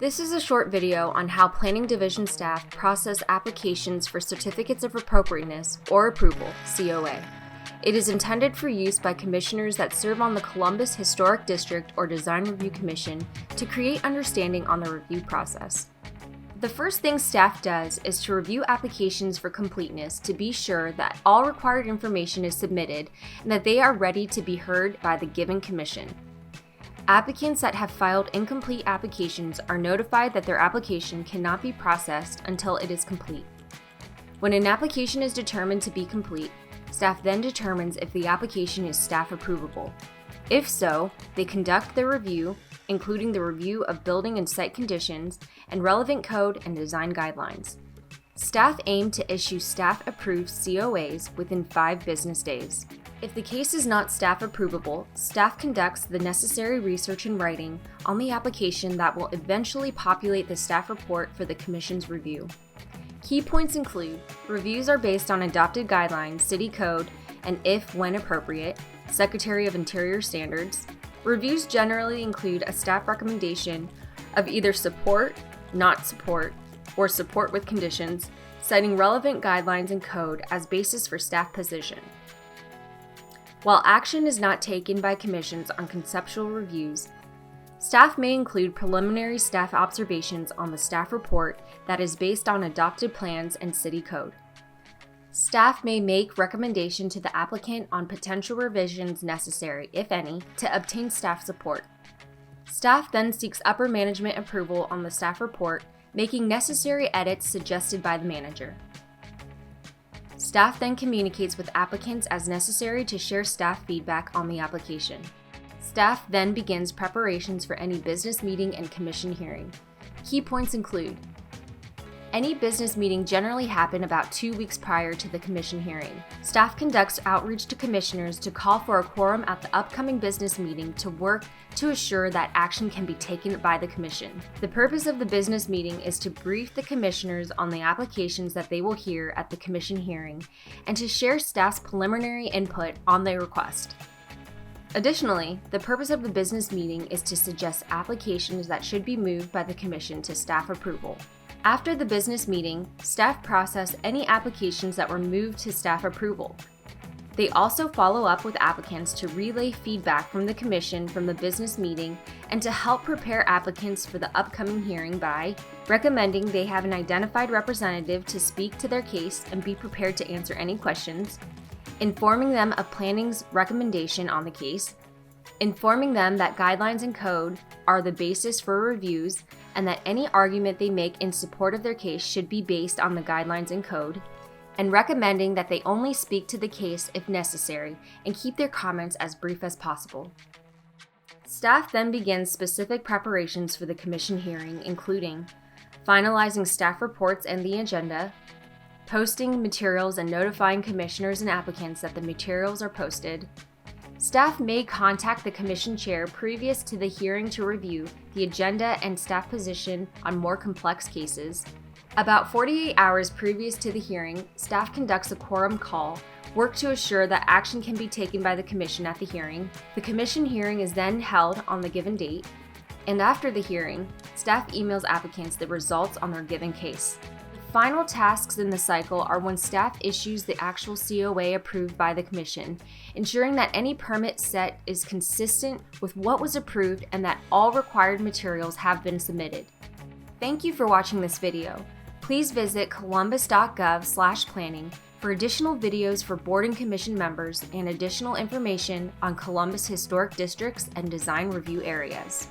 This is a short video on how Planning Division staff process applications for Certificates of Appropriateness or Approval, COA. It is intended for use by commissioners that serve on the Columbus Historic District or Design Review Commission to create understanding on the review process. The first thing staff does is to review applications for completeness to be sure that all required information is submitted and that they are ready to be heard by the given commission. Applicants that have filed incomplete applications are notified that their application cannot be processed until it is complete. When an application is determined to be complete, staff then determines if the application is staff approvable. If so, they conduct the review, including the review of building and site conditions and relevant code and design guidelines. Staff aim to issue staff-approved COAs within 5 business days. If the case is not staff approvable, staff conducts the necessary research and writing on the application that will eventually populate the staff report for the Commission's review. Key points include: reviews are based on adopted guidelines, city code, and if, when appropriate, Secretary of Interior standards. Reviews generally include a staff recommendation of either support, not support, or support with conditions, citing relevant guidelines and code as basis for staff position. While action is not taken by commissions on conceptual reviews, staff may include preliminary staff observations on the staff report that is based on adopted plans and city code. Staff may make recommendation to the applicant on potential revisions necessary, if any, to obtain staff support. Staff then seeks upper management approval on the staff report, making necessary edits suggested by the manager. Staff then communicates with applicants as necessary to share staff feedback on the application. Staff then begins preparations for any business meeting and commission hearing. Key points include: any business meeting generally happen about 2 weeks prior to the commission hearing. Staff conducts outreach to commissioners to call for a quorum at the upcoming business meeting to work to assure that action can be taken by the commission. The purpose of the business meeting is to brief the commissioners on the applications that they will hear at the commission hearing and to share staff's preliminary input on their request. Additionally, the purpose of the business meeting is to suggest applications that should be moved by the commission to staff approval. After the business meeting, staff process any applications that were moved to staff approval. They also follow up with applicants to relay feedback from the commission from the business meeting and to help prepare applicants for the upcoming hearing by recommending they have an identified representative to speak to their case and be prepared to answer any questions, informing them of planning's recommendation on the case, informing them that guidelines and code are the basis for reviews and that any argument they make in support of their case should be based on the guidelines and code, and recommending that they only speak to the case if necessary and keep their comments as brief as possible. Staff then begins specific preparations for the commission hearing, including finalizing staff reports and the agenda, posting materials and notifying commissioners and applicants that the materials are posted. Staff may contact the commission chair previous to the hearing to review the agenda and staff position on more complex cases. About 48 hours previous to the hearing, staff conducts a quorum call, work to assure that action can be taken by the commission at the hearing. The commission hearing is then held on the given date, and after the hearing, staff emails applicants the results on their given case. Final tasks in the cycle are when staff issues the actual COA approved by the Commission, ensuring that any permit set is consistent with what was approved and that all required materials have been submitted. Thank you for watching this video. Please visit columbus.gov/planning for additional videos for Board and Commission members and additional information on Columbus Historic Districts and Design Review areas.